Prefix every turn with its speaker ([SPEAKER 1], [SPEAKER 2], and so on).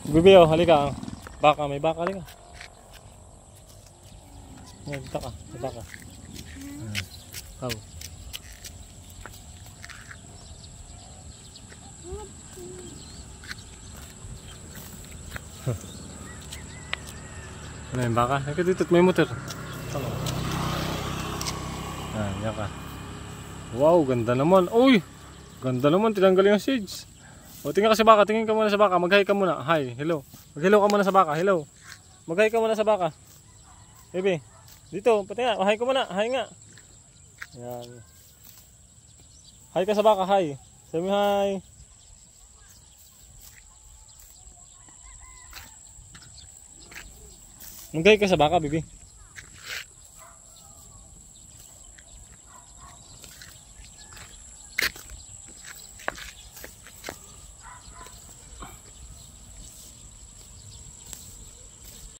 [SPEAKER 1] Bibi, oh, halika. Baka, may baka, halika. Dito ka, may baka. Oh. Ano yung baka? Halika dito, may motor. Yan ka. Wow, ganda naman. Uy! Ganda naman, tinanggal yung seeds. O, tingin ka sa baka, tingin ka muna sa baka. Mag-hi ka muna. Hi, hello. Mag-hello ka muna sa baka, hello. Mag-hi ka muna sa baka. Baby, dito, pati nga. Hi ka muna, hi nga. Yan. Hi ka sa baka, hi. Sabi mo hi. Mag-hi ka sa baka, baby.